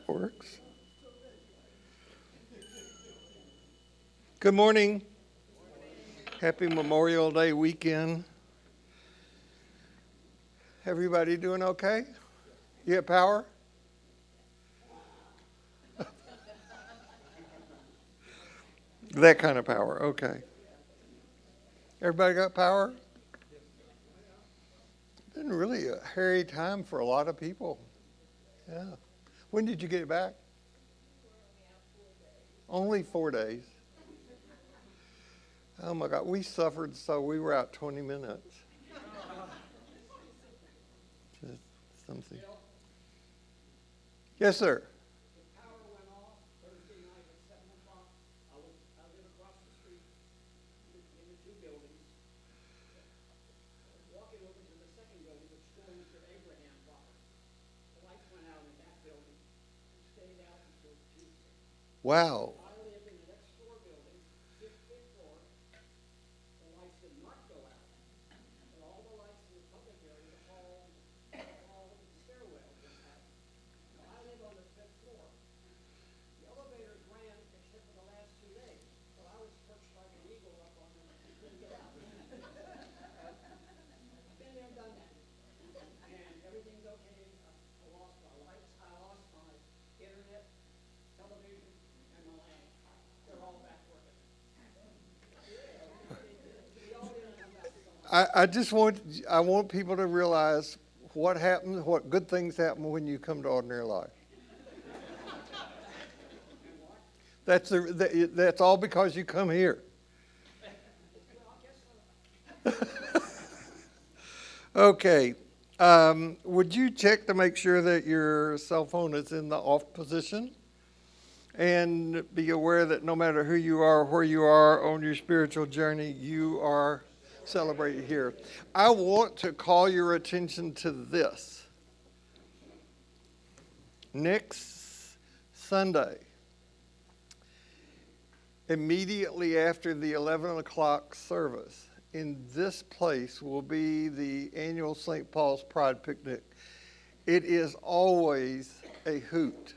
that works. Good morning. Happy Memorial Day weekend. Everybody doing okay? You have power? That kind of power, okay. Everybody got power? Been really a hairy time for a lot of people. Yeah. When did you get it back? Only 4 days. Oh my God, we suffered so we were out 20 minutes. Just something. Yes, sir. Wow. I want people to realize what happens, what good things happen when you come to ordinary life. That's all because you come here. Okay. Would you check to make sure that your cell phone is in the off position? And be aware that no matter who you are, where you are on your spiritual journey, you are celebrated here. I want to call your attention to this. Next Sunday, immediately after the 11 o'clock service, in this place will be the annual St. Paul's Pride Picnic. It is always a hoot.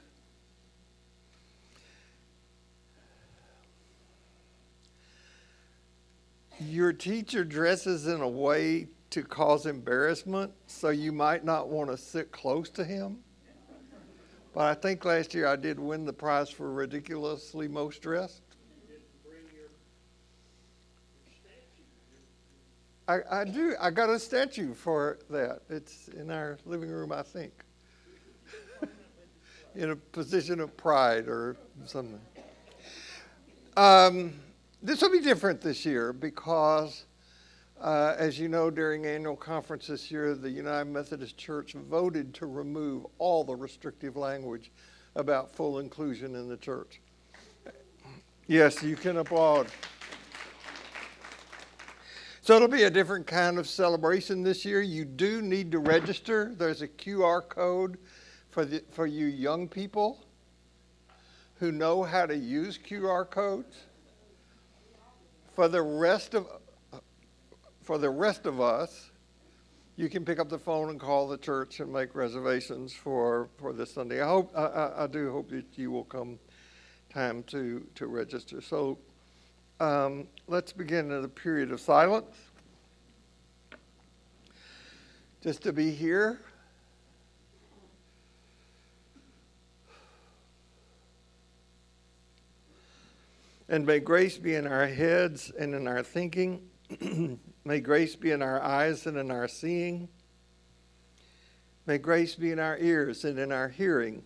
Your teacher dresses in a way to cause embarrassment, so you might not want to sit close to him. But I think last year I did win the prize for ridiculously most dressed. I do. I got a statue for that. It's in our living room, I think. In a position of pride or something. This will be different this year because, as you know, during annual conference this year, the United Methodist Church voted to remove all the restrictive language about full inclusion in the church. Yes, you can applaud. So it'll be a different kind of celebration this year. You do need to register. There's a QR code for you young people who know how to use QR codes. For the rest of us, you can pick up the phone and call the church and make reservations for this Sunday. I do hope that you will come time to register. So let's begin in a period of silence. Just to be here. And may grace be in our heads and in our thinking. May grace be in our eyes and in our seeing. May grace be in our ears and in our hearing.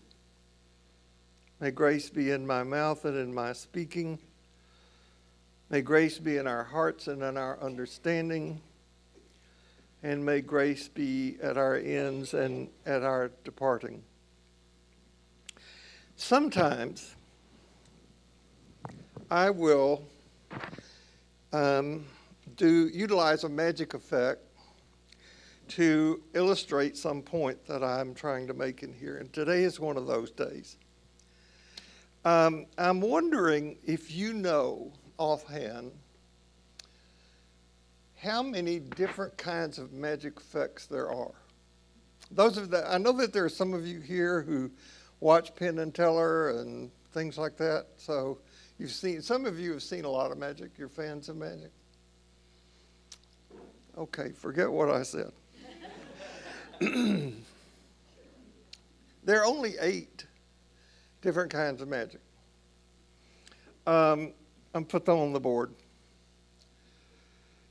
May grace be in my mouth and in my speaking. May grace be in our hearts and in our understanding. And may grace be at our ends and at our departing. Sometimes I will utilize a magic effect to illustrate some point that I'm trying to make in here. And today is one of those days. I'm wondering if you know offhand how many different kinds of magic effects there are. I know that there are some of you here who watch Penn and Teller and things like that. So some of you have seen a lot of magic. You're fans of magic. Okay, forget what I said. There are only 8 different kinds of magic. I'm put them on the board.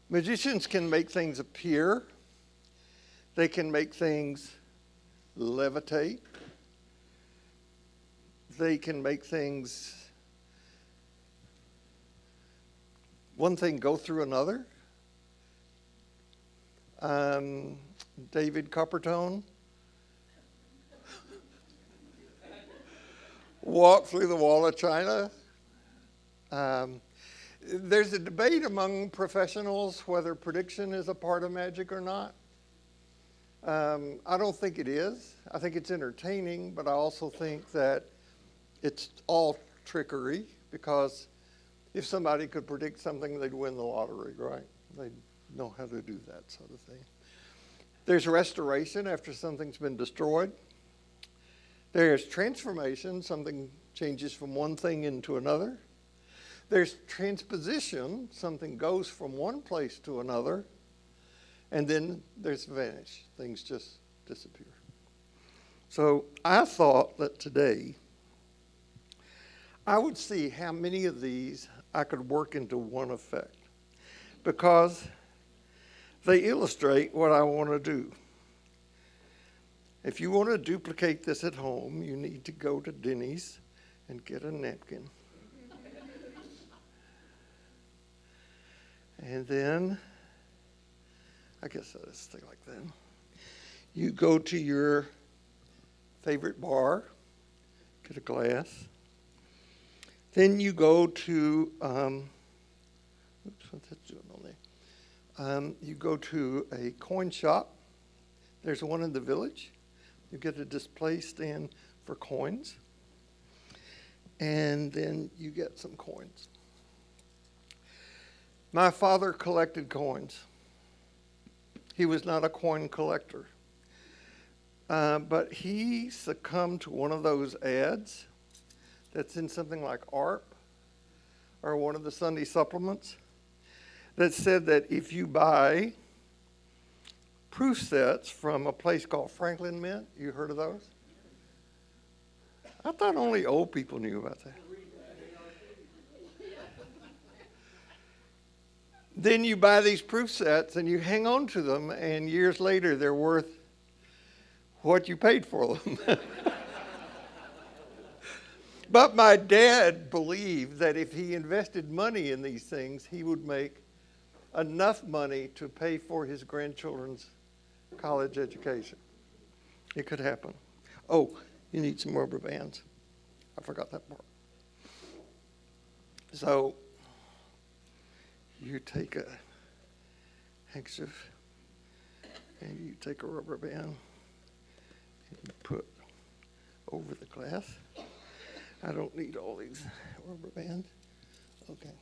Magicians can make things appear. They can make things levitate. They can make things, one thing go through another. David Coppertone walked through the wall of China. There's a debate among professionals whether prediction is a part of magic or not. I don't think it is. I think it's entertaining, but I also think that it's all trickery, because if somebody could predict something, they'd win the lottery, right? They'd know how to do that sort of thing. There's restoration after something's been destroyed. There's transformation, something changes from one thing into another. There's transposition, something goes from one place to another. And then there's vanish, things just disappear. So I thought that today I would see how many of these I could work into one effect, because they illustrate what I want to do. If you want to duplicate this at home, you need to go to Denny's and get a napkin. And then, I guess I'll just stay like that. You go to your favorite bar, get a glass. Then you go to, what's that doing on there? You go to a coin shop. There's one in the village. You get a display stand for coins. And then you get some coins. My father collected coins. He was not a coin collector. But he succumbed to one of those ads that's in something like ARP or one of the Sunday supplements that said that if you buy proof sets from a place called Franklin Mint, you heard of those? I thought only old people knew about that. Then you buy these proof sets and you hang on to them, and years later they're worth what you paid for them. But my dad believed that if he invested money in these things, he would make enough money to pay for his grandchildren's college education. It could happen. Oh, you need some rubber bands. I forgot that part. So you take a handkerchief and you take a rubber band and you put over the glass. I don't need all these rubber bands. Okay.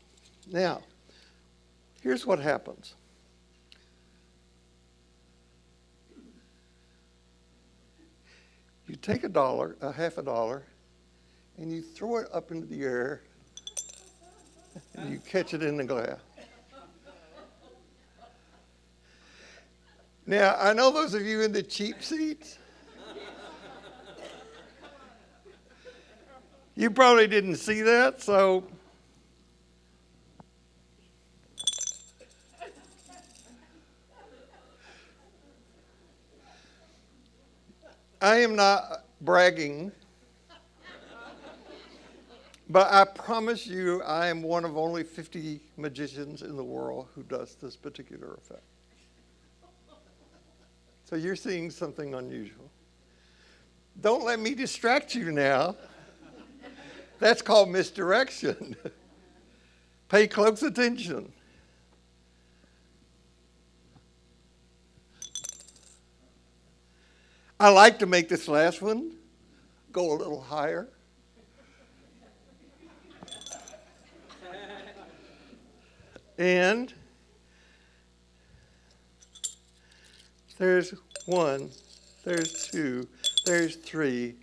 Now, here's what happens. You take a half a dollar, and you throw it up into the air, and you catch it in the glass. Now, I know those of you in the cheap seats, you probably didn't see that, so I am not bragging, but I promise you I am one of only 50 magicians in the world who does this particular effect. So you're seeing something unusual. Don't let me distract you now. That's called misdirection. Pay close attention. I like to make this last one go a little higher. And there's 1, there's 2, there's 3,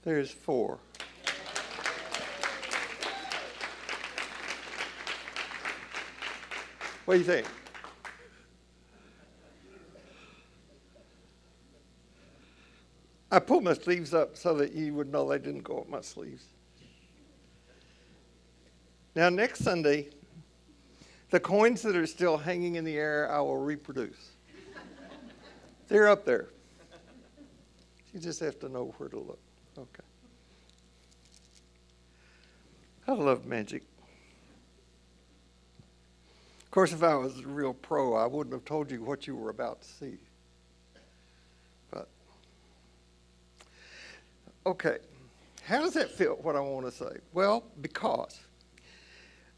There's 4. What do you think? I pulled my sleeves up so that you would know they didn't go up my sleeves. Now, next Sunday, the coins that are still hanging in the air, I will reproduce. They're up there. You just have to know where to look. Okay. I love magic. Of course, if I was a real pro, I wouldn't have told you what you were about to see. But, okay. How does that fit what I want to say? Well, because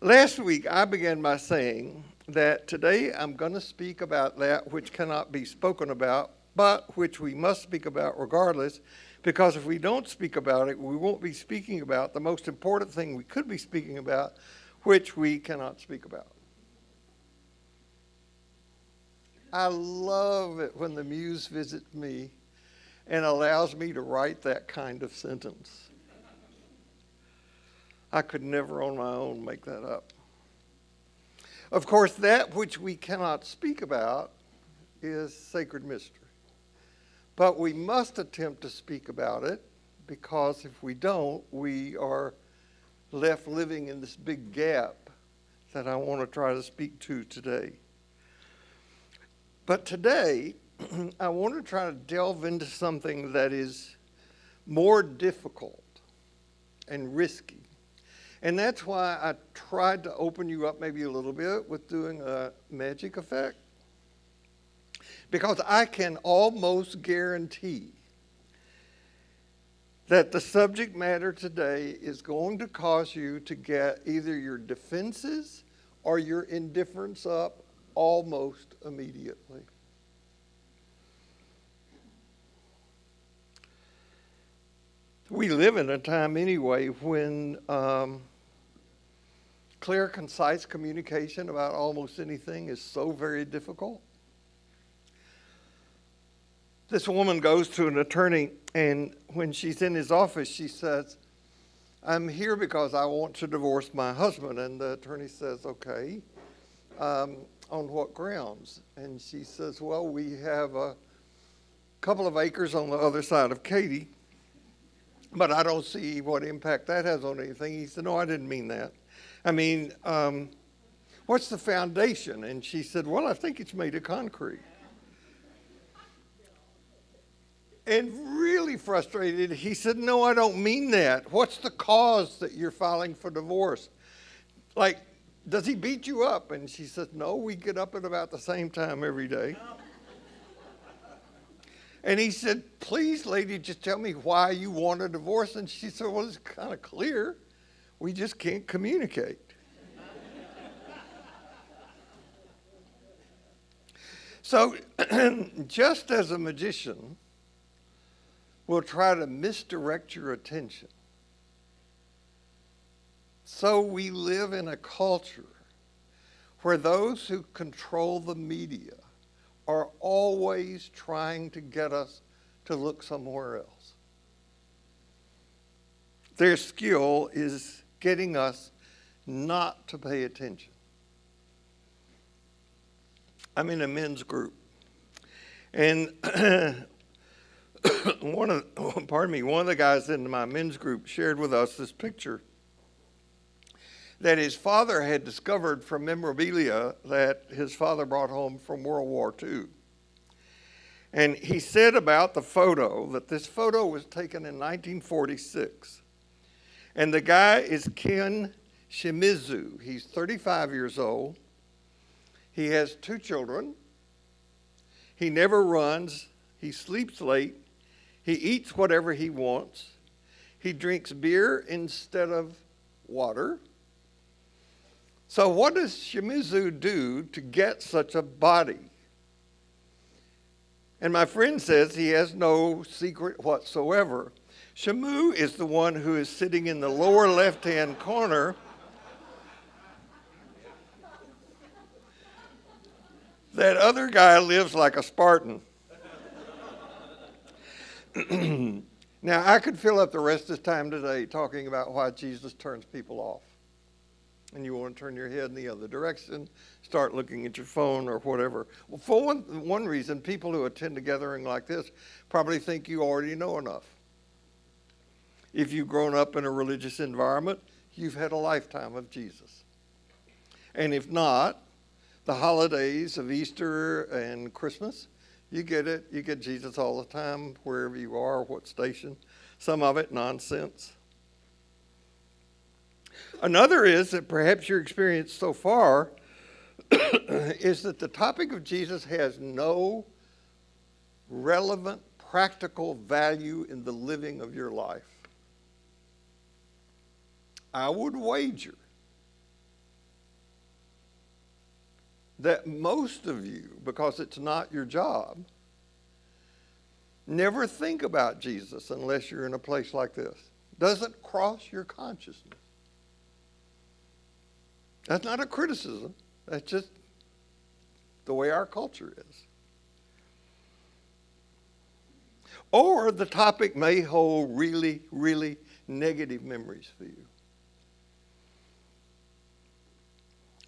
last week I began by saying that today I'm going to speak about that which cannot be spoken about, but which we must speak about regardless, because if we don't speak about it, we won't be speaking about the most important thing we could be speaking about, which we cannot speak about. I love it when the Muse visits me and allows me to write that kind of sentence. I could never on my own make that up. Of course, that which we cannot speak about is sacred mystery. But we must attempt to speak about it, because if we don't, we are left living in this big gap that I want to try to speak to today. But today, I want to try to delve into something that is more difficult and risky. And that's why I tried to open you up maybe a little bit with doing a magic effect. Because I can almost guarantee that the subject matter today is going to cause you to get either your defenses or your indifference up almost immediately. We live in a time anyway when clear, concise communication about almost anything is so very difficult. This woman goes to an attorney, and when she's in his office, she says, "I'm here because I want to divorce my husband." And the attorney says, "Okay. On what grounds?" And she says, "Well, we have a couple of acres on the other side of Katy, but I don't see what impact that has on anything." He said, "No, I didn't mean that. I mean, what's the foundation?" And she said, "Well, I think it's made of concrete." And really frustrated, he said, "No, I don't mean that. What's the cause that you're filing for divorce? Like, does he beat you up?" And she said, "No, we get up at about the same time every day." And he said, "Please, lady, just tell me why you want a divorce." And she said, "Well, it's kind of clear. We just can't communicate." So just as a magician will try to misdirect your attention, so we live in a culture where those who control the media are always trying to get us to look somewhere else. Their skill is getting us not to pay attention. I'm in a men's group, and one of the guys in my men's group shared with us this picture that his father had discovered from memorabilia that his father brought home from World War II. And he said about the photo that this photo was taken in 1946. And the guy is Ken Shimizu. He's 35 years old. He has 2 children. He never runs. He sleeps late. He eats whatever he wants. He drinks beer instead of water. So what does Shimizu do to get such a body? And my friend says he has no secret whatsoever. Shamu is the one who is sitting in the lower left-hand corner. That other guy lives like a Spartan. Now, I could fill up the rest of this time today talking about why Jesus turns people off. And you want to turn your head in the other direction, start looking at your phone or whatever. Well, for one reason, people who attend a gathering like this probably think you already know enough. If you've grown up in a religious environment, you've had a lifetime of Jesus. And if not, the holidays of Easter and Christmas, you get it. You get Jesus all the time, wherever you are, what station. Some of it nonsense. Another is that perhaps your experience so far is that the topic of Jesus has no relevant, practical value in the living of your life. I would wager that most of you, because it's not your job, never think about Jesus unless you're in a place like this. Doesn't cross your consciousness. That's not a criticism. That's just the way our culture is. Or the topic may hold really, really negative memories for you.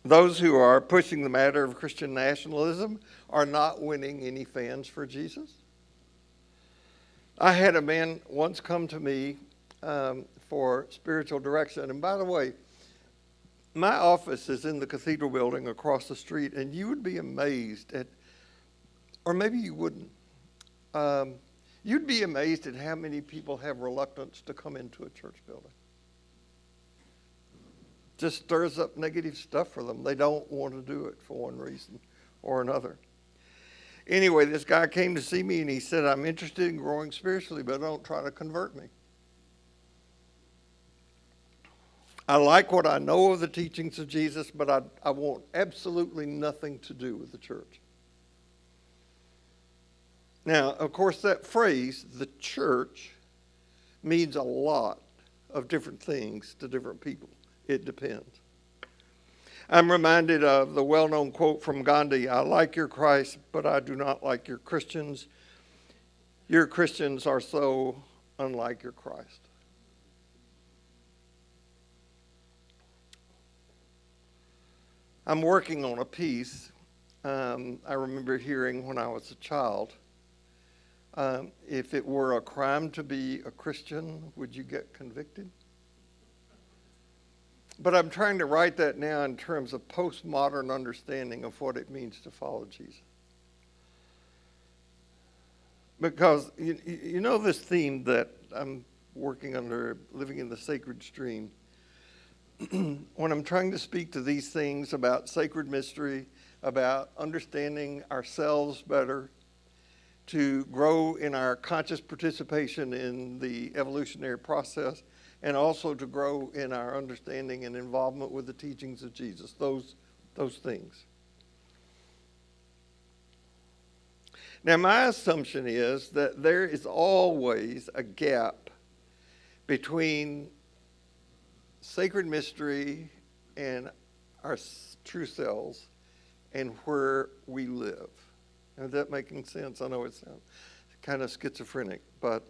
Those who are pushing the matter of Christian nationalism are not winning any fans for Jesus. I had a man once come to me for spiritual direction. And by the way, my office is in the cathedral building across the street, and you would be amazed at, or maybe you wouldn't, you'd be amazed at how many people have reluctance to come into a church building. Just stirs up negative stuff for them. They don't want to do it for one reason or another. Anyway, this guy came to see me and he said, I'm interested in growing spiritually, but don't try to convert me. I like what I know of the teachings of Jesus, but I want absolutely nothing to do with the church. Now, of course, that phrase, the church, means a lot of different things to different people. It depends. I'm reminded of the well-known quote from Gandhi, I like your Christ, but I do not like your Christians. Your Christians are so unlike your Christ. I'm working on a piece I remember hearing when I was a child. If it were a crime to be a Christian, would you get convicted? But I'm trying to write that now in terms of postmodern understanding of what it means to follow Jesus. Because you know this theme that I'm working under, living in the sacred stream. When I'm trying to speak to these things about sacred mystery, about understanding ourselves better, to grow in our conscious participation in the evolutionary process, and also to grow in our understanding and involvement with the teachings of Jesus, those things. Now, my assumption is that there is always a gap between sacred mystery and our true selves and where we live. Is that making sense? I know it sounds kind of schizophrenic, but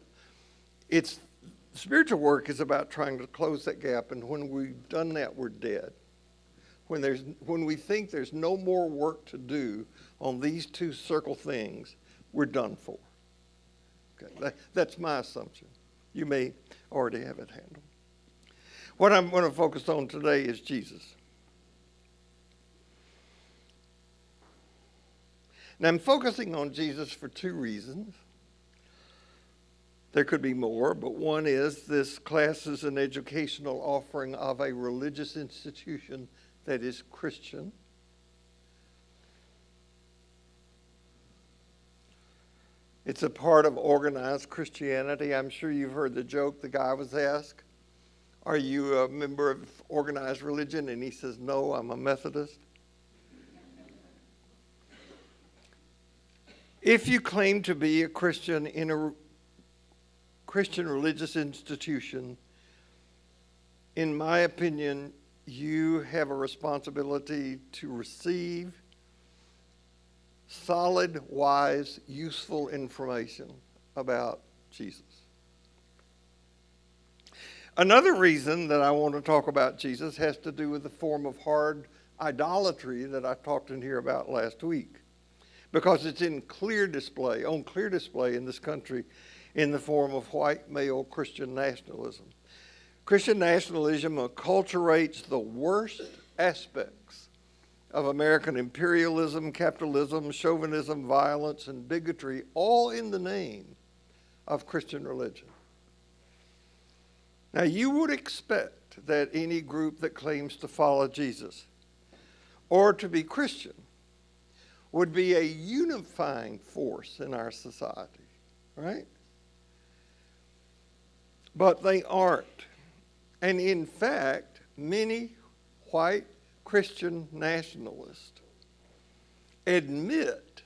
spiritual work is about trying to close that gap, and when we've done that, we're dead. When we think there's no more work to do on these two circle things, we're done for. Okay, that's my assumption. You may already have it handled. What I'm going to focus on today is Jesus. Now, I'm focusing on Jesus for two reasons. There could be more, but one is this class is an educational offering of a religious institution that is Christian. It's a part of organized Christianity. I'm sure you've heard the joke the guy was asked, are you a member of organized religion? And he says, no, I'm a Methodist. If you claim to be a Christian in a Christian religious institution, in my opinion, you have a responsibility to receive solid, wise, useful information about Jesus. Another reason that I want to talk about Jesus has to do with the form of hard idolatry that I talked in here about last week, because it's on clear display in this country in the form of white male Christian nationalism. Christian nationalism acculturates the worst aspects of American imperialism, capitalism, chauvinism, violence, and bigotry, all in the name of Christian religion. Now, you would expect that any group that claims to follow Jesus or to be Christian would be a unifying force in our society, right? But they aren't. And in fact, many white Christian nationalists admit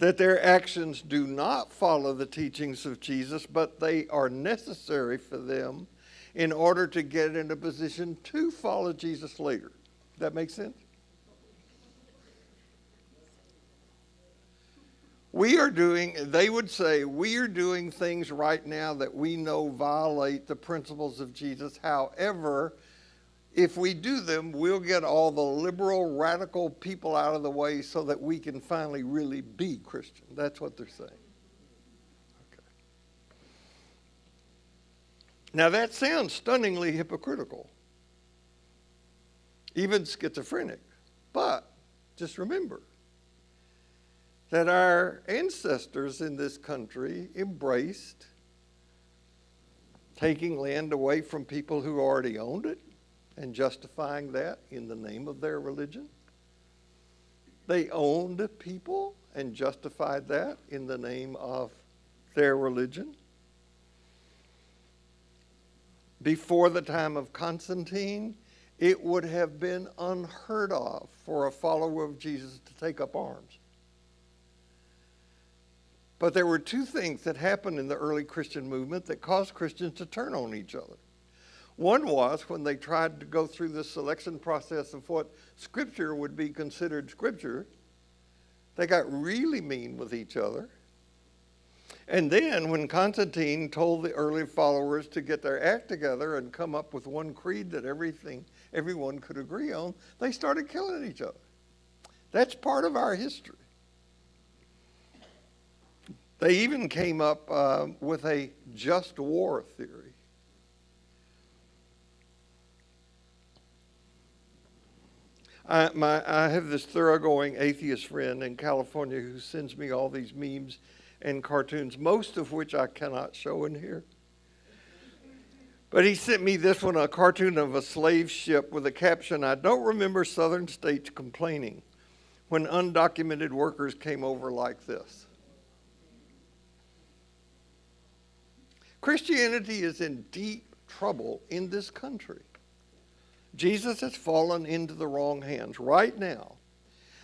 that their actions do not follow the teachings of Jesus, but they are necessary for them in order to get in a position to follow Jesus later. That make sense? They would say, we are doing things right now that we know violate the principles of Jesus. However, if we do them, we'll get all the liberal, radical people out of the way so that we can finally really be Christian. That's what they're saying. Okay. Now that sounds stunningly hypocritical, even schizophrenic. But just remember that our ancestors in this country embraced taking land away from people who already owned it and justifying that in the name of their religion. They owned people and justified that in the name of their religion. Before the time of Constantine, it would have been unheard of for a follower of Jesus to take up arms. But there were two things that happened in the early Christian movement that caused Christians to turn on each other. One was when they tried to go through the selection process of what Scripture would be considered Scripture, they got really mean with each other. And then when Constantine told the early followers to get their act together and come up with one creed that everyone could agree on, they started killing each other. That's part of our history. They even came up with a just war theory. I have this thoroughgoing atheist friend in California who sends me all these memes and cartoons, most of which I cannot show in here. But he sent me this one, a cartoon of a slave ship with a caption, "I don't remember southern states complaining when undocumented workers came over like this." Christianity is in deep trouble in this country. Jesus has fallen into the wrong hands. Right now,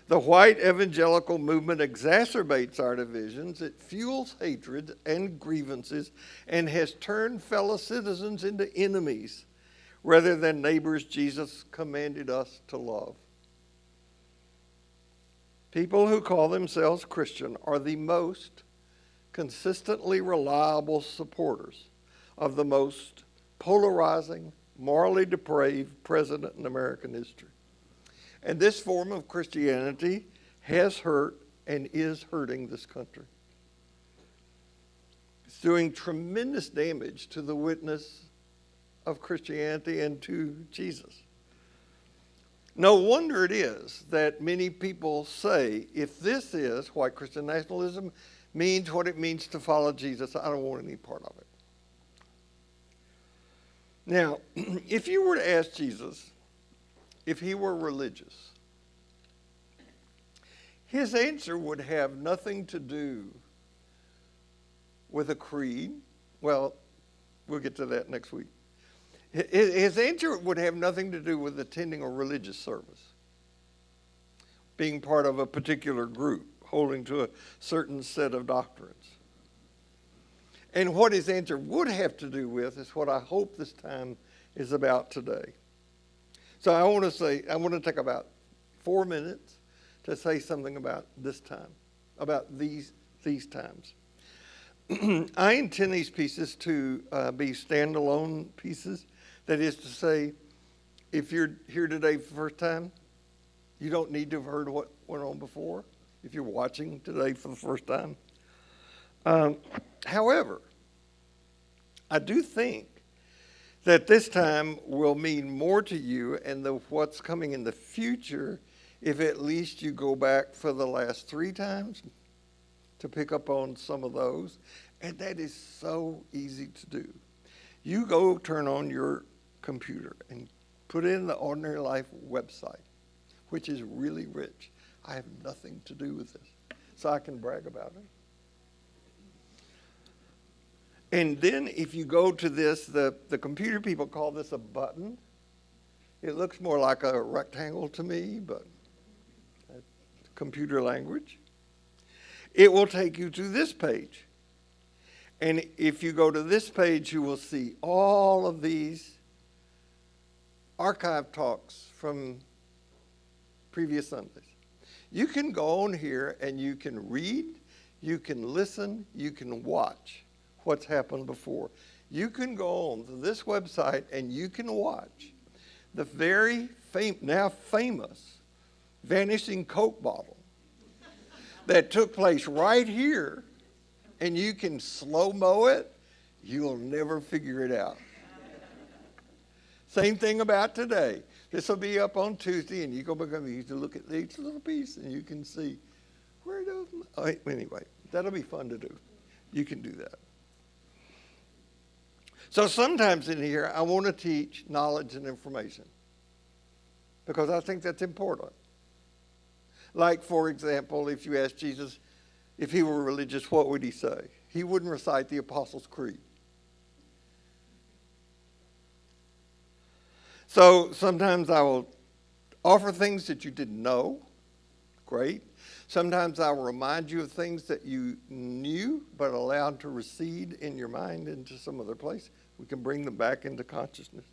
the white evangelical movement exacerbates our divisions. It fuels hatred and grievances and has turned fellow citizens into enemies rather than neighbors Jesus commanded us to love. People who call themselves Christian are the most consistently reliable supporters of the most polarizing, morally depraved president in American history. And this form of Christianity has hurt and is hurting this country. It's doing tremendous damage to the witness of Christianity and to Jesus. No wonder it is that many people say, if this is white Christian nationalism means what it means to follow Jesus, I don't want any part of it. Now, if you were to ask Jesus if he were religious, his answer would have nothing to do with a creed. Well, we'll get to that next week. His answer would have nothing to do with attending a religious service, being part of a particular group, holding to a certain set of doctrines. And what his answer would have to do with is what I hope this time is about today. So I want to take about 4 minutes to say something about this time, about these times. I intend these pieces to be standalone pieces. That is to say, if you're here today for the first time, you don't need to have heard what went on before if you're watching today for the first time. However, I do think that this time will mean more to you and what's coming in the future if at least you go back for the last 3 times to pick up on some of those. And that is so easy to do. You go turn on your computer and put in the Ordinary Life website, which is really rich. I have nothing to do with this, so I can brag about it. And then if you go to this, the computer people call this a button. It looks more like a rectangle to me, but that's computer language. It will take you to this page. And if you go to this page, you will see all of these archive talks from previous Sundays. You can go on here and you can read, you can listen, you can watch what's happened before. You can go on to this website and you can watch the very now famous vanishing Coke bottle that took place right here, and you can slow-mo it. You'll never figure it out. Same thing about today. This will be up on Tuesday, and you go back and you can look at each little piece, and you can see where those. Anyway, that'll be fun to do. You can do that. So sometimes in here, I want to teach knowledge and information because I think that's important. Like, for example, if you ask Jesus if he were religious, what would he say? He wouldn't recite the Apostles' Creed. So sometimes I will offer things that you didn't know. Great. Sometimes I will remind you of things that you knew but allowed to recede in your mind into some other place. We can bring them back into consciousness.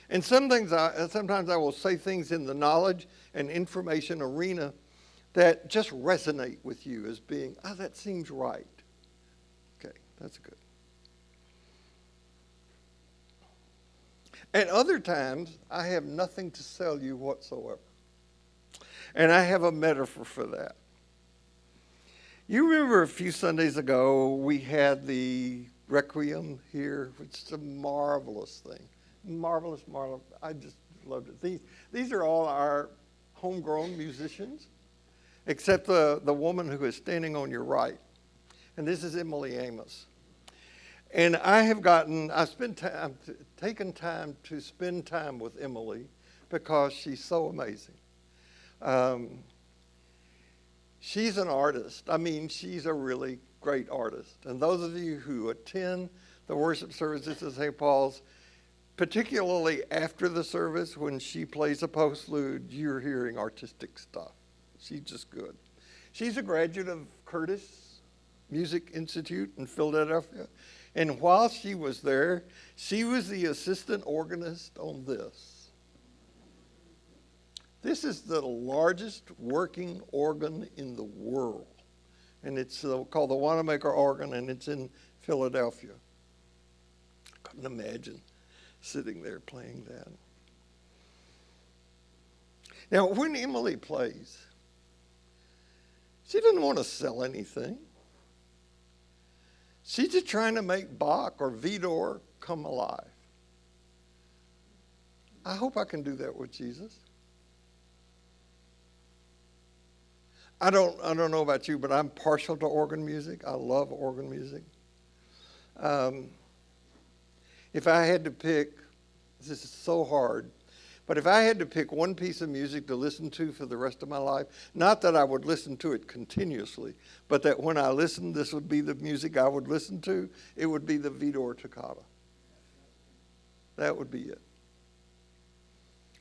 And sometimes I will say things in the knowledge and information arena that just resonate with you as being, that seems right. Okay, that's good. At other times, I have nothing to sell you whatsoever. And I have a metaphor for that. You remember a few Sundays ago, we had the Requiem here, which is a marvelous thing. Marvelous. I just loved it. These are all our homegrown musicians, except the woman who is standing on your right. And this is Emily Amos. And I've taken time to spend time with Emily because she's so amazing. She's an artist. I mean, she's a really great artist. And those of you who attend the worship services at St. Paul's, particularly after the service when she plays a postlude, you're hearing artistic stuff. She's just good. She's a graduate of Curtis Music Institute in Philadelphia. And while she was there, she was the assistant organist on this. This is the largest working organ in the world. And it's called the Wanamaker organ, and it's in Philadelphia. I couldn't imagine sitting there playing that. Now, when Emily plays, she doesn't want to sell anything. She's just trying to make Bach or Vidor come alive. I hope I can do that with Jesus. I don't know about you, but I'm partial to organ music. I love organ music. If I had to pick, this is so hard, but if I had to pick one piece of music to listen to for the rest of my life, not that I would listen to it continuously, but that when I listened, this would be the music I would listen to, it would be the Vidor Toccata. That would be it.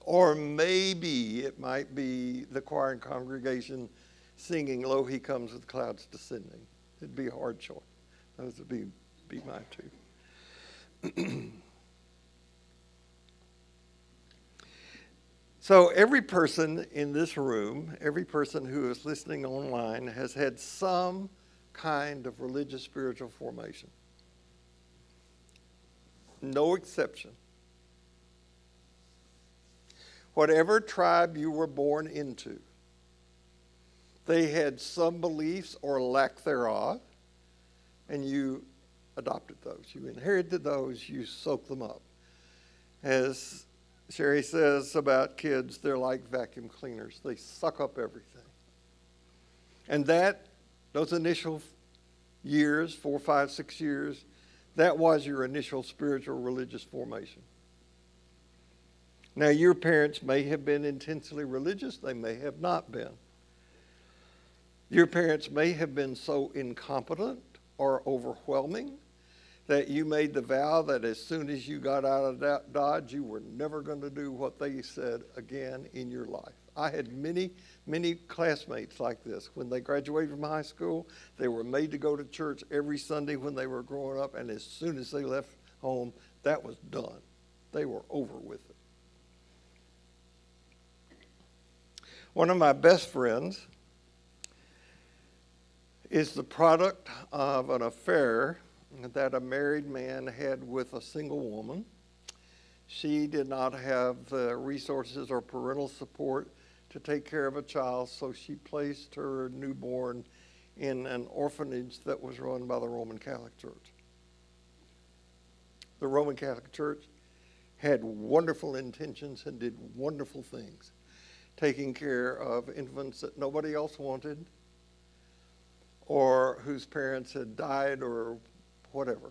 Or maybe it might be the choir and congregation singing, "Lo, he comes with clouds descending." It'd be a hard choice. Those would be my two. So every person in this room, every person who is listening online has had some kind of religious spiritual formation. No exception. Whatever tribe you were born into, they had some beliefs or lack thereof, and you adopted those. You inherited those, you soaked them up. As Sherry says about kids, they're like vacuum cleaners. They suck up everything. And those initial years, 4, 5, 6 years, that was your initial spiritual religious formation. Now, your parents may have been intensely religious. They may have not been. Your parents may have been so incompetent or overwhelming that you made the vow that as soon as you got out of Dodge, you were never going to do what they said again in your life. I had many classmates like this. When they graduated from high school, they were made to go to church every Sunday when they were growing up, and as soon as they left home, that was done. They were over with it. One of my best friends is the product of an affair that a married man had with a single woman. She did not have the resources or parental support to take care of a child, so she placed her newborn in an orphanage that was run by the Roman Catholic Church. The Roman Catholic Church had wonderful intentions and did wonderful things, taking care of infants that nobody else wanted or whose parents had died or whatever.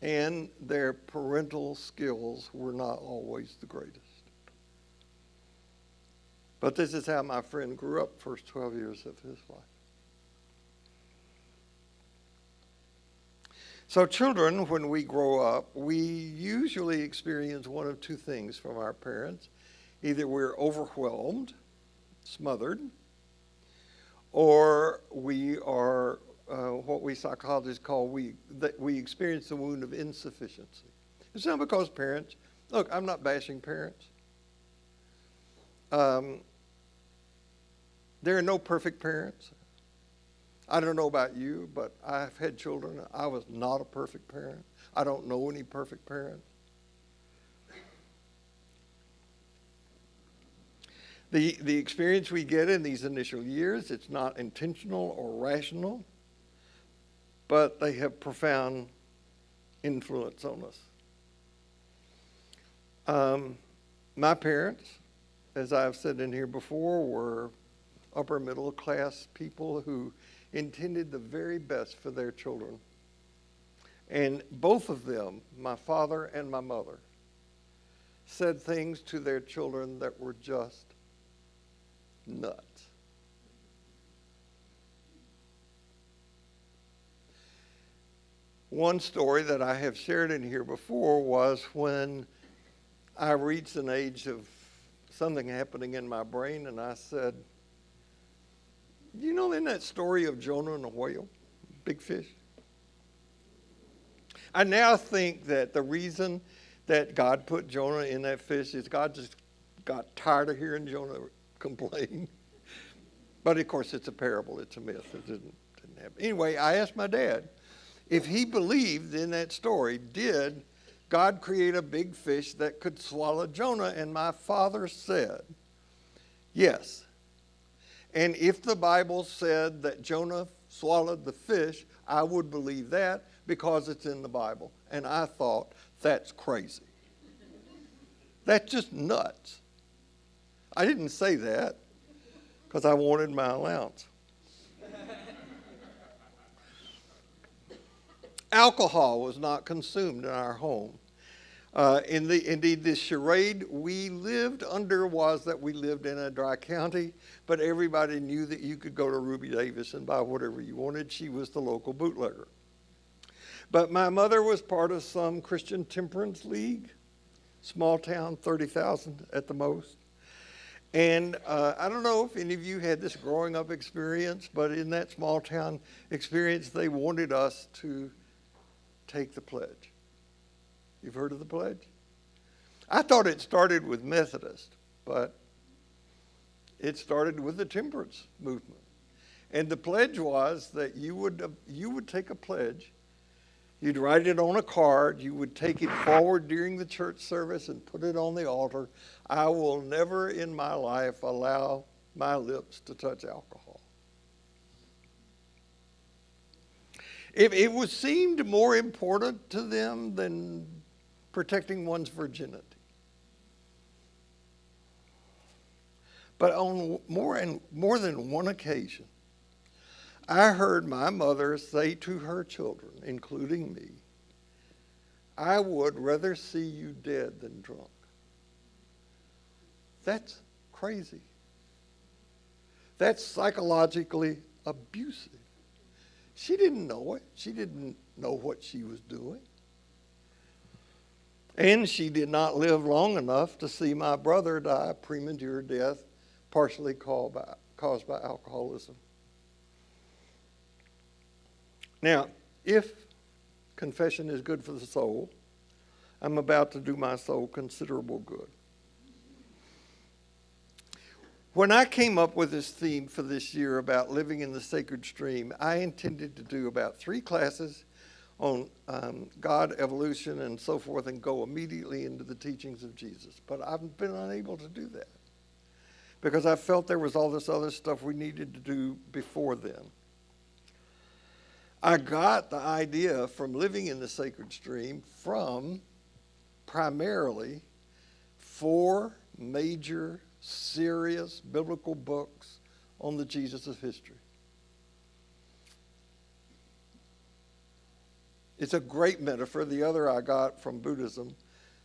And their parental skills were not always the greatest. But this is how my friend grew up the first 12 years of his life. So children, when we grow up, we usually experience one of two things from our parents. Either we're overwhelmed, smothered, or we are what we psychologists call, we experience the wound of insufficiency. It's not because parents, look, I'm not bashing parents. There are no perfect parents. I don't know about you, but I've had children. I was not a perfect parent. I don't know any perfect parents. The experience we get in these initial years, it's not intentional or rational, but they have profound influence on us. My parents, as I've said in here before, were upper middle class people who intended the very best for their children. And both of them, my father and my mother, said things to their children that were just nuts. One story that I have shared in here before was when I reached an age of something happening in my brain, and I said, you know, in that story of Jonah and the whale, big fish? I now think that the reason that God put Jonah in that fish is God just got tired of hearing Jonah complain. But of course, it's a parable, it's a myth. It didn't happen. Anyway, I asked my dad if he believed in that story, did God create a big fish that could swallow Jonah? And my father said, yes. And if the Bible said that Jonah swallowed the fish, I would believe that because it's in the Bible. And I thought, that's crazy. That's just nuts. I didn't say that because I wanted my allowance. Alcohol was not consumed in our home. Indeed, this charade we lived under was that we lived in a dry county, but everybody knew that you could go to Ruby Davis and buy whatever you wanted. She was the local bootlegger. But my mother was part of some Christian temperance league, small town, 30,000 at the most. And I don't know if any of you had this growing up experience, but in that small town experience, they wanted us to take the pledge. You've heard of the pledge? I thought it started with Methodist, but it started with the temperance movement. And the pledge was that you would take a pledge. You'd write it on a card. You would take it forward during the church service and put it on the altar. I will never in my life allow my lips to touch alcohol. It was seemed more important to them than protecting one's virginity. But on more than one occasion, I heard my mother say to her children, including me, I would rather see you dead than drunk. That's crazy. That's psychologically abusive. She didn't know it. She didn't know what she was doing. And she did not live long enough to see my brother die a premature death, partially caused by alcoholism. Now, if confession is good for the soul, I'm about to do my soul considerable good. When I came up with this theme for this year about living in the sacred stream, I intended to do about 3 classes on God, evolution, and so forth, and go immediately into the teachings of Jesus. But I've been unable to do that because I felt there was all this other stuff we needed to do before then. I got the idea from living in the sacred stream from primarily 4 major, serious biblical books on the Jesus of history. It's a great metaphor. The other I got from Buddhism,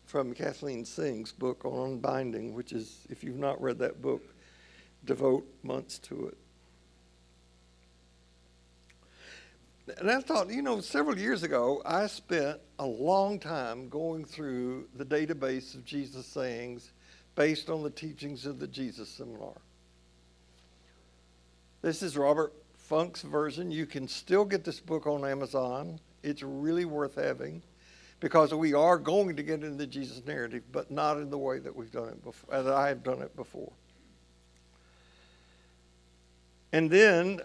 from Kathleen Singh's book on Unbinding, which is, if you've not read that book, devote months to it. And I thought, several years ago, I spent a long time going through the database of Jesus sayings based on the teachings of the Jesus Seminar. This is Robert Funk's version. You can still get this book on Amazon. It's really worth having because we are going to get into the Jesus narrative, but not in the way that we've done it before, as I have done it before. And then,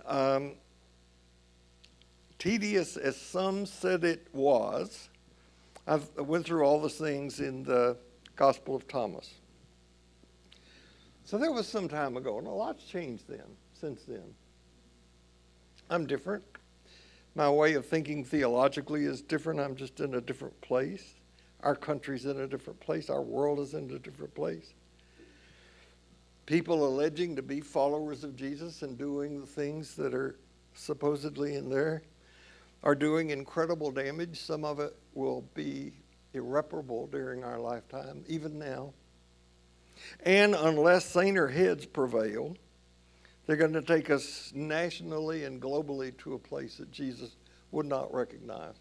tedious as some said it was, I went through all the things in the Gospel of Thomas. So that was some time ago, and a lot's changed since then. I'm different. My way of thinking theologically is different. I'm just in a different place. Our country's in a different place. Our world is in a different place. People alleging to be followers of Jesus and doing the things that are supposedly in there are doing incredible damage. Some of it will be irreparable during our lifetime, even now. And unless saner heads prevail, they're going to take us nationally and globally to a place that Jesus would not recognize.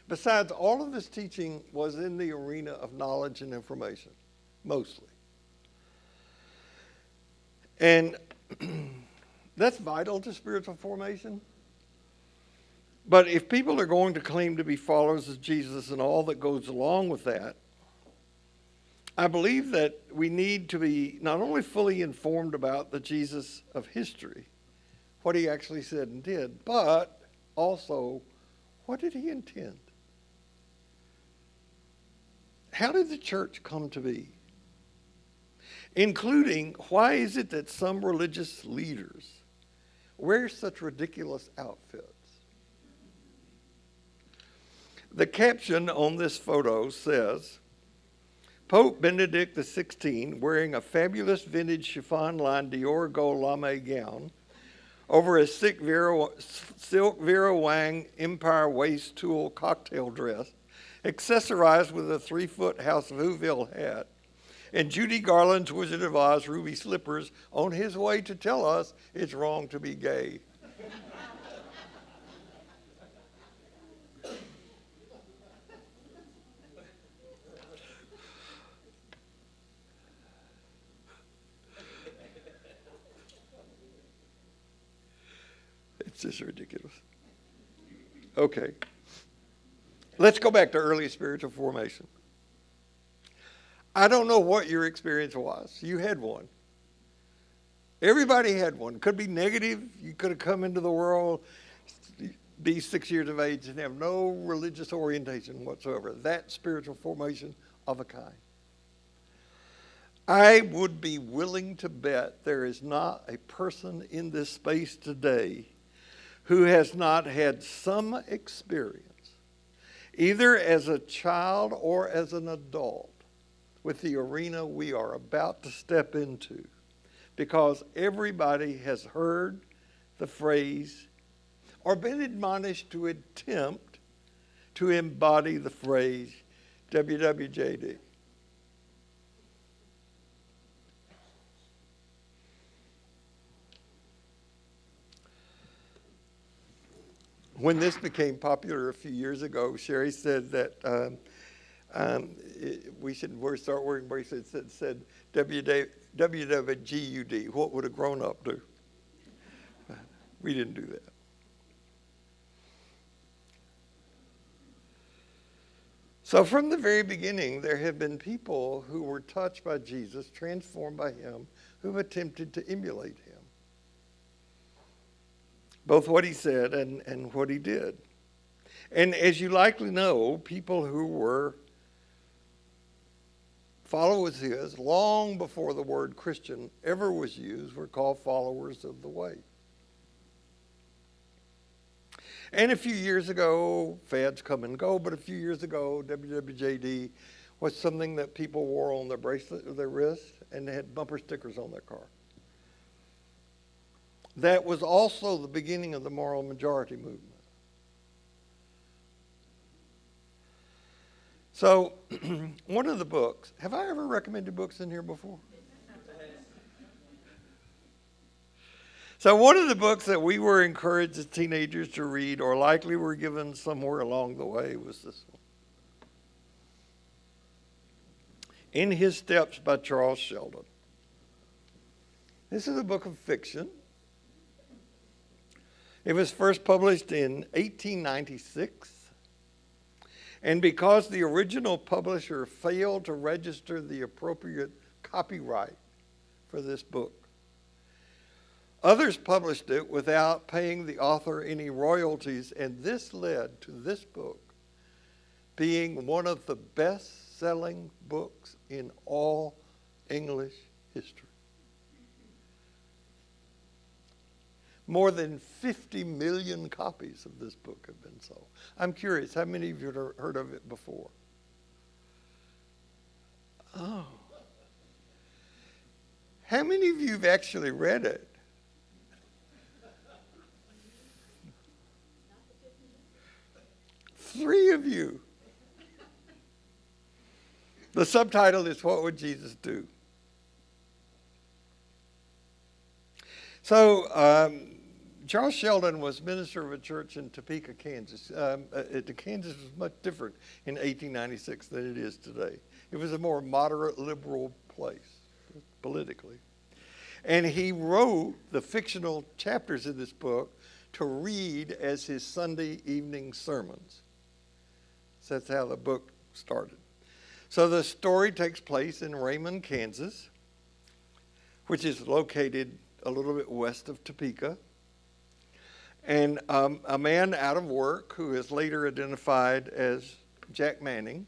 Besides, all of this teaching was in the arena of knowledge and information, mostly. And that's vital to spiritual formation. But if people are going to claim to be followers of Jesus and all that goes along with that, I believe that we need to be not only fully informed about the Jesus of history, what he actually said and did, but also, what did he intend? How did the church come to be? Including, why is it that some religious leaders wear such ridiculous outfits? The caption on this photo says, Pope Benedict XVI, wearing a fabulous vintage chiffon-lined Dior Gold Lame gown over a silk Vera Wang Empire waist tulle cocktail dress, accessorized with a 3-foot House of Whoville hat, and Judy Garland's Wizard of Oz ruby slippers, on his way to tell us it's wrong to be gay. It's just ridiculous. Okay. Let's go back to early spiritual formation. I don't know what your experience was. You had one. Everybody had one. Could be negative. You could have come into the world, be 6 years of age, and have no religious orientation whatsoever. That spiritual formation of a kind. I would be willing to bet there is not a person in this space today who has not had some experience, either as a child or as an adult, with the arena we are about to step into. Because everybody has heard the phrase or been admonished to attempt to embody the phrase WWJD. When this became popular a few years ago, Sherry said that we should start wearing bracelets that said WWGUD. What would a grown-up do? We didn't do that. So from the very beginning, there have been people who were touched by Jesus, transformed by him, who've attempted to emulate him. Both what he said and what he did. And as you likely know, people who were followers of his, long before the word Christian ever was used, were called followers of the way. And a few years ago, fads come and go, but a few years ago, WWJD was something that people wore on their bracelet or their wrist, and they had bumper stickers on their car. That was also the beginning of the moral majority movement. So, one of the books, have I ever recommended books in here before? So one of the books that we were encouraged as teenagers to read, or likely were given somewhere along the way, was this one. In His Steps by Charles Sheldon. This is a book of fiction. It was first published in 1896. And because the original publisher failed to register the appropriate copyright for this book, others published it without paying the author any royalties, and this led to this book being one of the best-selling books in all English history. More than 50 million copies of this book have been sold. I'm curious, how many of you have heard of it before? Oh. How many of you have actually read it? Three of you. The subtitle is What Would Jesus Do? So, Charles Sheldon was minister of a church in Topeka, Kansas. Kansas was much different in 1896 than it is today. It was a more moderate, liberal place, politically. And he wrote the fictional chapters of this book to read as his Sunday evening sermons. So that's how the book started. So the story takes place in Raymond, Kansas, which is located a little bit west of Topeka. And a man out of work, who is later identified as Jack Manning,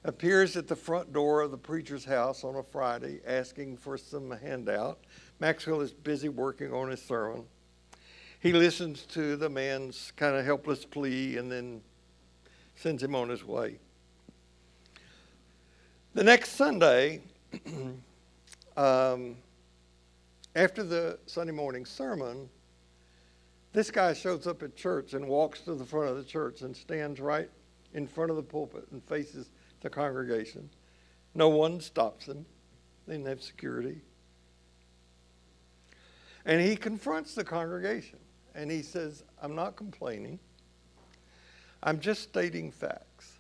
appears at the front door of the preacher's house on a Friday asking for some handout. Maxwell is busy working on his sermon. He listens to the man's kind of helpless plea and then sends him on his way. The next Sunday, after the Sunday morning sermon, this guy shows up at church and walks to the front of the church and stands right in front of the pulpit and faces the congregation. No one stops him. They didn't have security. And he confronts the congregation and he says, I'm not complaining. I'm just stating facts.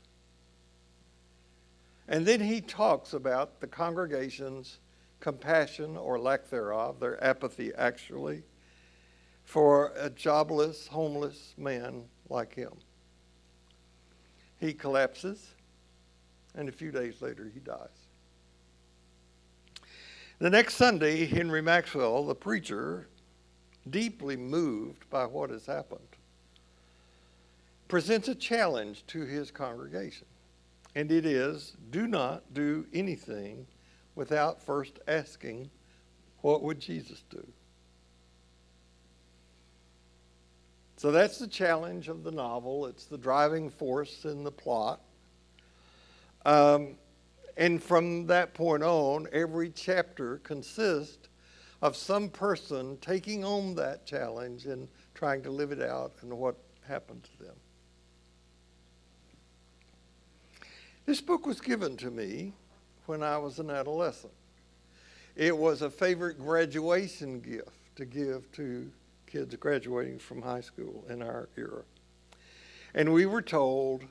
And then he talks about the congregation's compassion or lack thereof, their apathy actually, for a jobless, homeless man like him. He collapses, and a few days later he dies. The next Sunday, Henry Maxwell, the preacher, deeply moved by what has happened, presents a challenge to his congregation. And it is, do not do anything without first asking, what would Jesus do? So that's the challenge of the novel. It's the driving force in the plot. And from that point on, every chapter consists of some person taking on that challenge and trying to live it out and what happened to them. This book was given to me when I was an adolescent. It was a favorite graduation gift to give to kids graduating from high school in our era. And we were told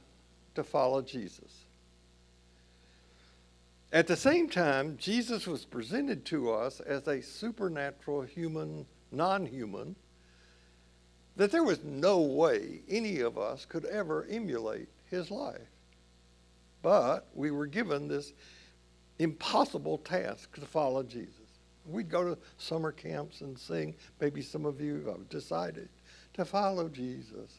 to follow Jesus. At the same time, Jesus was presented to us as a supernatural human, non-human, that there was no way any of us could ever emulate his life. But we were given this impossible task to follow Jesus. We'd go to summer camps and sing. Maybe some of you have decided to follow Jesus.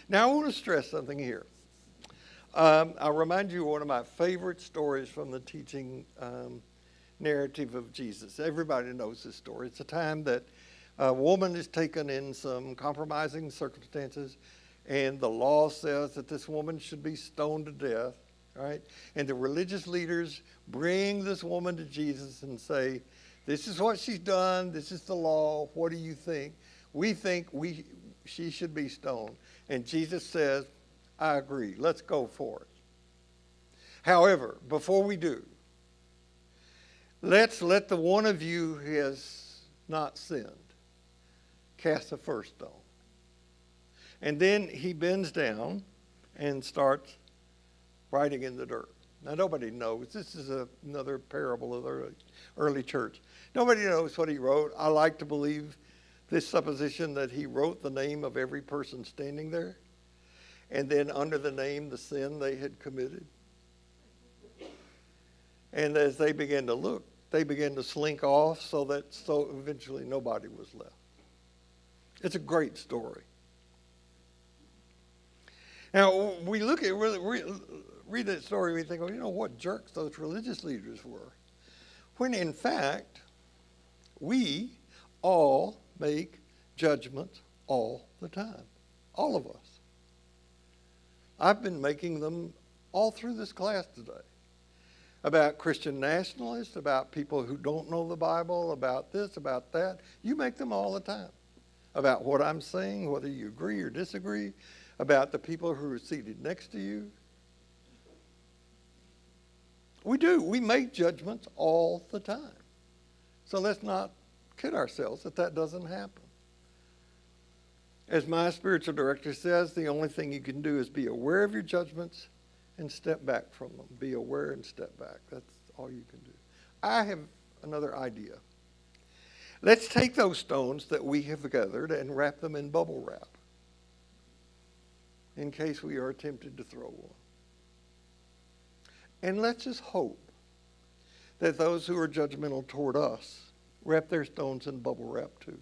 Now, I want to stress something here. I'll remind you of one of my favorite stories from the teaching narrative of Jesus. Everybody knows this story. It's a time that a woman is taken in some compromising circumstances, and the law says that this woman should be stoned to death, right? And the religious leaders bring this woman to Jesus and say, this is what she's done. This is the law. What do you think? We think she should be stoned. And Jesus says, I agree. Let's go for it. However, before we do, let's let the one of you who has not sinned cast the first stone. And then he bends down and starts writing in the dirt. Now, nobody knows. This is another parable of the early church. Nobody knows what he wrote. I like to believe this supposition that he wrote the name of every person standing there, and then under the name, the sin they had committed. And as they began to look, they began to slink off so eventually nobody was left. It's a great story. Now, we look at, read that story, we think, what jerks those religious leaders were. When in fact, we all make judgments all the time. All of us. I've been making them all through this class today. About Christian nationalists, about people who don't know the Bible, about this, about that. You make them all the time. About what I'm saying, whether you agree or disagree, about the people who are seated next to you. We do. We make judgments all the time. So let's not kid ourselves that doesn't happen. As my spiritual director says, the only thing you can do is be aware of your judgments and step back from them. Be aware and step back. That's all you can do. I have another idea. Let's take those stones that we have gathered and wrap them in bubble wrap in case we are tempted to throw one. And let's just hope that those who are judgmental toward us wrap their stones in bubble wrap too.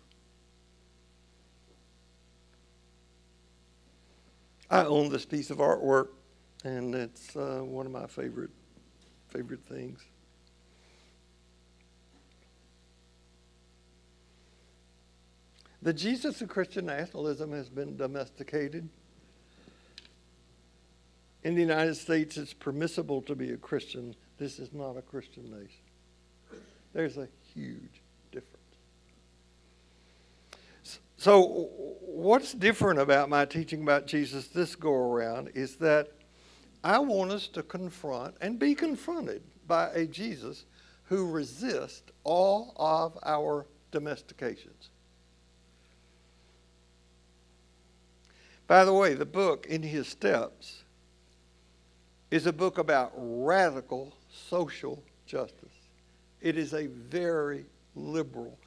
I own this piece of artwork, and it's one of my favorite things. The Jesus of Christian nationalism has been domesticated. In the United States, it's permissible to be a Christian. This is not a Christian nation. There's a huge difference. So what's different about my teaching about Jesus this go-around is that I want us to confront and be confronted by a Jesus who resists all of our domestications. By the way, the book, In His Steps, is a book about radical social justice. It is a very liberal,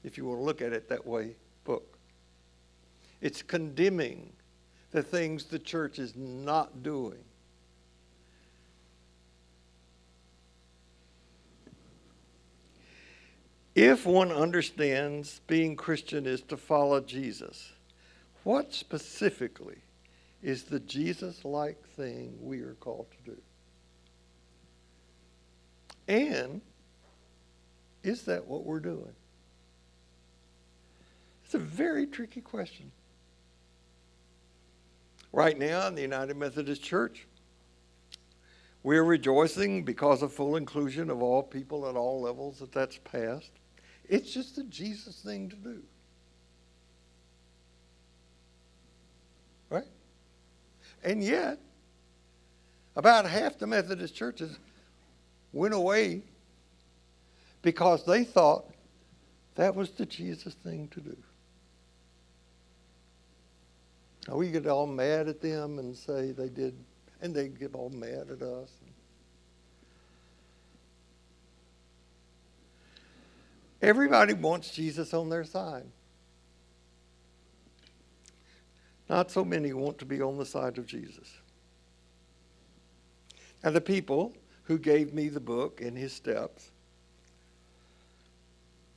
if you want to look at it that way, book. It's condemning the things the church is not doing. If one understands being Christian is to follow Jesus, what specifically is the Jesus-like thing we are called to do? And is that what we're doing? It's a very tricky question. Right now in the United Methodist Church, we're rejoicing because of full inclusion of all people at all levels that's passed. It's just a Jesus thing to do. Right? And yet, about half the Methodist churches went away because they thought that was the Jesus thing to do. Now, we get all mad at them and say they did, and they get all mad at us. Everybody wants Jesus on their side. Not so many want to be on the side of Jesus. Now, the people who gave me the book and his steps,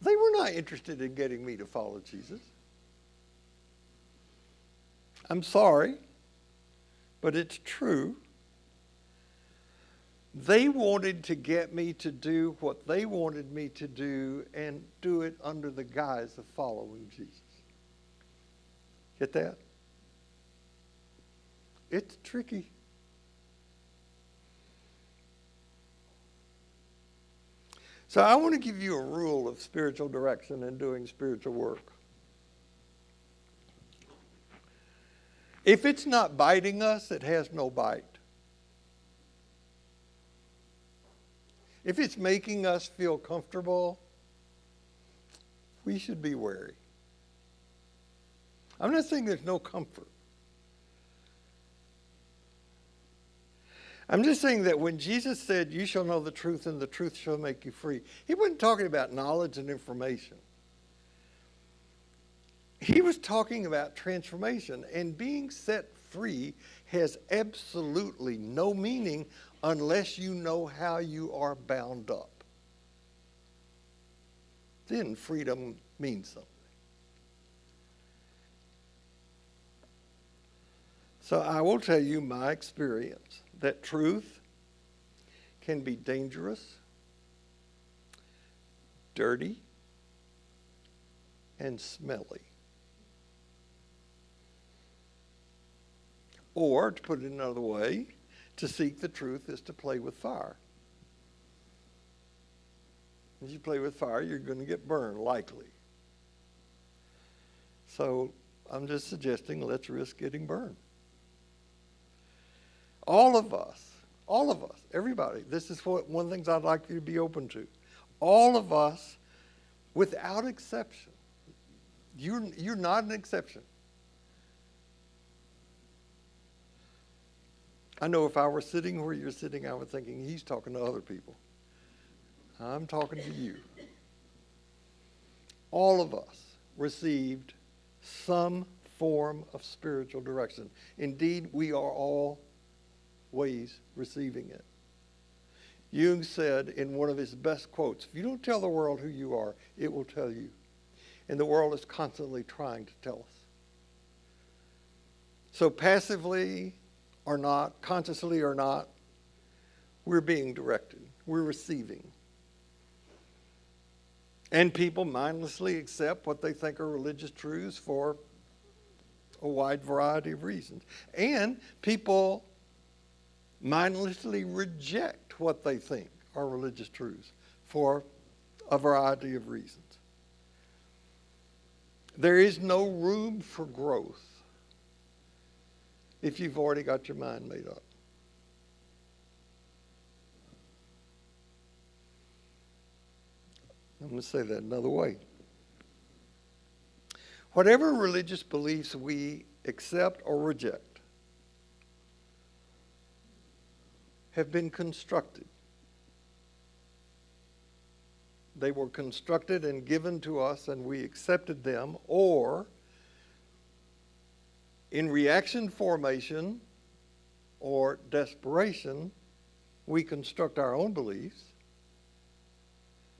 they were not interested in getting me to follow Jesus. I'm sorry, but it's true. They wanted to get me to do what they wanted me to do and do it under the guise of following Jesus. Get that? It's tricky. So I want to give you a rule of spiritual direction and doing spiritual work. If it's not biting us, it has no bite. If it's making us feel comfortable, we should be wary. I'm not saying there's no comfort. I'm just saying that when Jesus said, "You shall know the truth, and the truth shall make you free," he wasn't talking about knowledge and information. He was talking about transformation, and being set free has absolutely no meaning unless you know how you are bound up. Then freedom means something. So I will tell you my experience that truth can be dangerous, dirty, and smelly. Or, to put it another way, to seek the truth is to play with fire. If you play with fire, you're going to get burned, likely. So I'm just suggesting let's risk getting burned. All of us, everybody, this is one of the things I'd like you to be open to. All of us, without exception, you're not an exception. I know if I were sitting where you're sitting, I was thinking, he's talking to other people. I'm talking to you. All of us received some form of spiritual direction. Indeed, we are always receiving it. Jung said in one of his best quotes, "If you don't tell the world who you are, it will tell you." And the world is constantly trying to tell us. So passively or not, consciously or not, we're being directed. We're receiving. And people mindlessly accept what they think are religious truths for a wide variety of reasons. And people mindlessly reject what they think are religious truths for a variety of reasons. There is no room for growth if you've already got your mind made up. I'm going to say that another way. Whatever religious beliefs we accept or reject have been constructed. They were constructed and given to us, and we accepted them, or in reaction formation or desperation, we construct our own beliefs,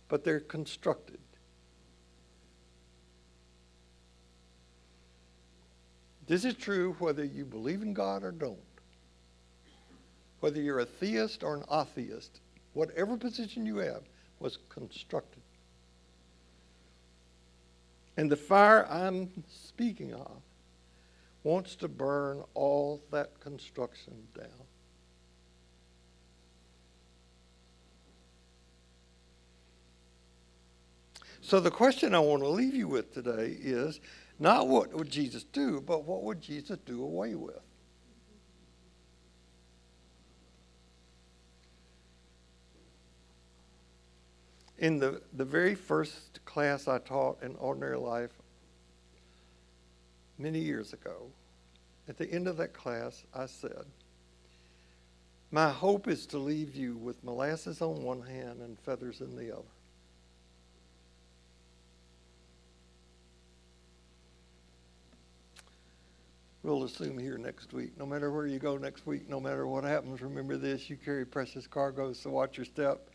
but they're constructed. This is true whether you believe in God or don't. Whether you're a theist or an atheist, whatever position you have was constructed. And the fire I'm speaking of wants to burn all that construction down. So the question I want to leave you with today is not what would Jesus do, but what would Jesus do away with? In the very first class I taught in ordinary life many years ago, at the end of that class, I said, my hope is to leave you with molasses on one hand and feathers in the other. We'll assume here next week. No matter where you go next week, no matter what happens, remember this, you carry precious cargoes, so watch your step.